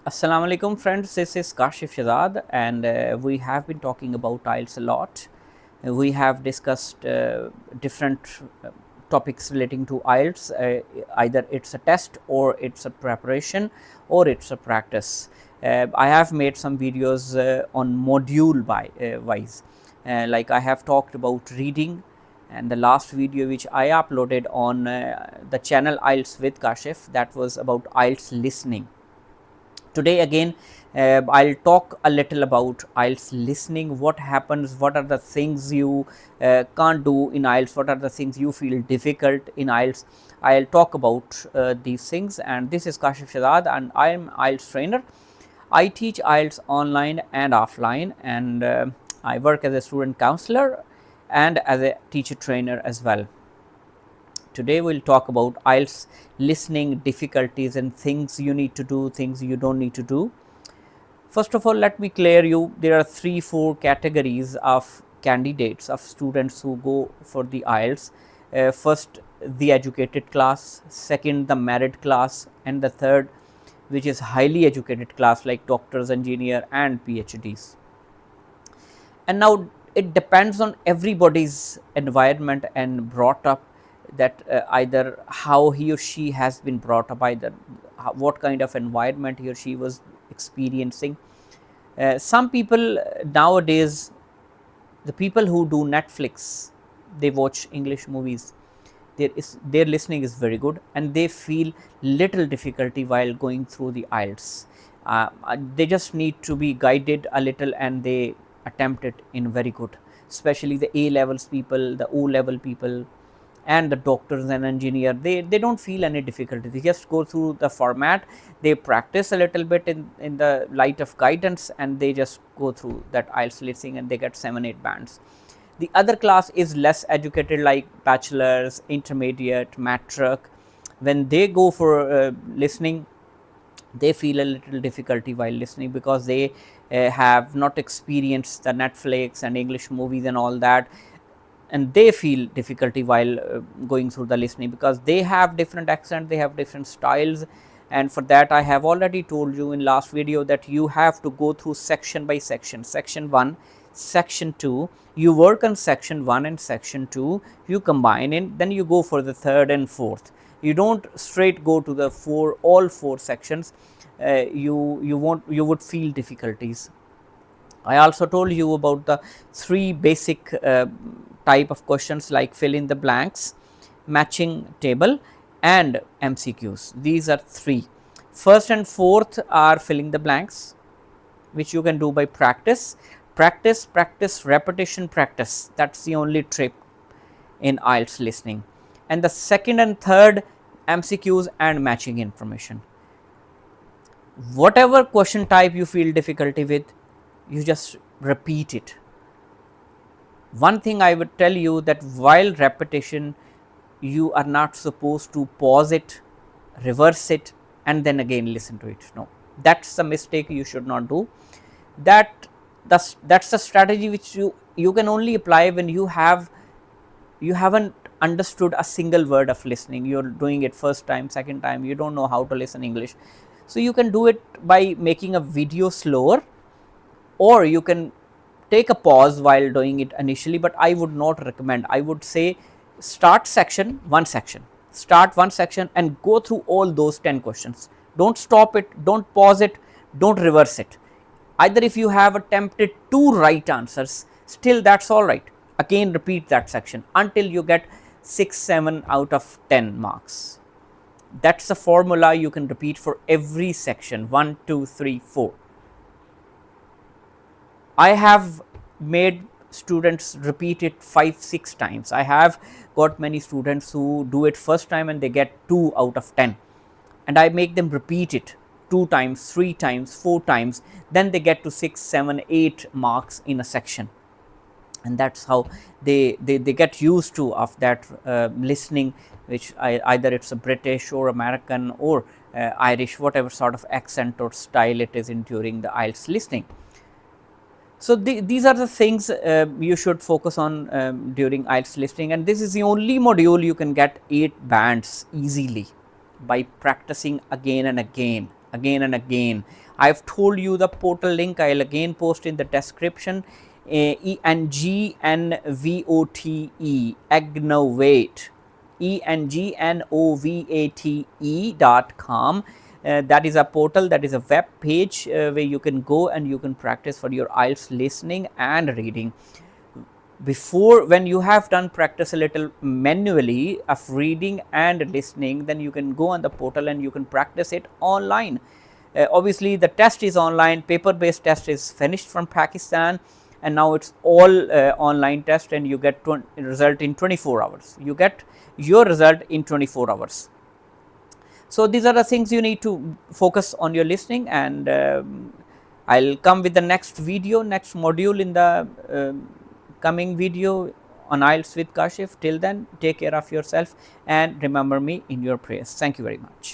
Assalamu alaikum friends, this is Kashif Shehzad and we have been talking about IELTS a lot. We have discussed different topics relating to IELTS, either it's a test or it's a preparation or it's a practice. I have made some videos on module wise, like I have talked about reading, and the last video which I uploaded on the channel IELTS with Kashif, that was about IELTS listening. Today again, I'll talk a little about IELTS listening. What happens, what are the things you can't do in IELTS, what are the things you feel difficult in IELTS. I'll talk about these things, and this is Kashif Shehzad and I am IELTS trainer. I teach IELTS online and offline, and I work as a student counselor and as a teacher trainer as well. Today we'll talk about IELTS listening difficulties and things you need to do, things you don't need to do. First of all, let me clear you, there are 3-4 categories of candidates, of students who go for the IELTS. First, the educated class, second, the merit class, and the third, which is highly educated class like doctors, engineer and PhDs. And now it depends on everybody's environment and brought up, that either how he or she has been brought up, either what kind of environment he or she was experiencing. Some people nowadays, the people who do Netflix, they watch English movies, their listening is very good and they feel little difficulty while going through the IELTS. They just need to be guided a little and they attempt it in very good, especially the A levels people, the O level people and the doctors and engineer. They don't feel any difficulty, they just go through the format, they practice a little bit in the light of guidance and they just go through that IELTS listening and they get 7-8 bands. The other class is less educated, like bachelors, intermediate, matric. When they go for listening, they feel a little difficulty while listening because they have not experienced the Netflix and English movies and all that, and they feel difficulty while going through the listening because they have different accent, they have different styles. And for that, I have already told you in last video that you have to go through section by section, section 1, section 2, you work on section 1 and section 2, you combine it, then you go for the third and fourth. You don't straight go to the all four sections. You would feel difficulties. I also told you about the 3 basic type of questions, like fill in the blanks, matching table and MCQs. These are 3. First and fourth are filling the blanks, which you can do by practice. Practice, practice, repetition, practice. That's the only trick in IELTS listening. And the second and third, MCQs and matching information. Whatever question type you feel difficulty with, you just repeat it. One thing I would tell you, that while repetition, you are not supposed to pause it, reverse it and then again listen to it. No, that's the mistake you should not do. That's the strategy which you can only apply when you haven't understood a single word of listening. You're doing it first time, second time, you don't know how to listen English. So you can do it by making a video slower, or you can take a pause while doing it initially, but I would not recommend. I would say start one section, start one section and go through all those 10 questions. Don't stop it, don't pause it, don't reverse it. Either if you have attempted 2 right answers, still that's all right. Again repeat that section until you get 6-7 out of 10 marks. That's the formula you can repeat for every section, 1, 2, 3, 4. I have made students repeat it 5-6 times. I have got many students who do it first time and they get 2 out of 10, and I make them repeat it 2 times, 3 times, 4 times, then they get to 6, 7, 8 marks in a section. And that's how they get used to of that listening, which either it's a British or American or Irish, whatever sort of accent or style it is in during the IELTS listening. So these are the things you should focus on during IELTS listening, and this is the only module you can get 8 bands easily by practicing again and again again and again. I've told you the portal link. I'll again post in the description. ENGNVOTE, Egnovate, ENGNOVATE.com. That is a portal, that is a web page where you can go and you can practice for your IELTS listening and reading. Before, when you have done practice a little manually of reading and listening, then you can go on the portal and you can practice it online. Obviously the test is online, paper based test is finished from Pakistan, and now it's all online test, and you get result in 24 hours. You get your result in 24 hours. So these are the things you need to focus on your listening, and I'll come with the next video, next module in the coming video on IELTS with Kashif. Till then, take care of yourself and remember me in your prayers. Thank you very much.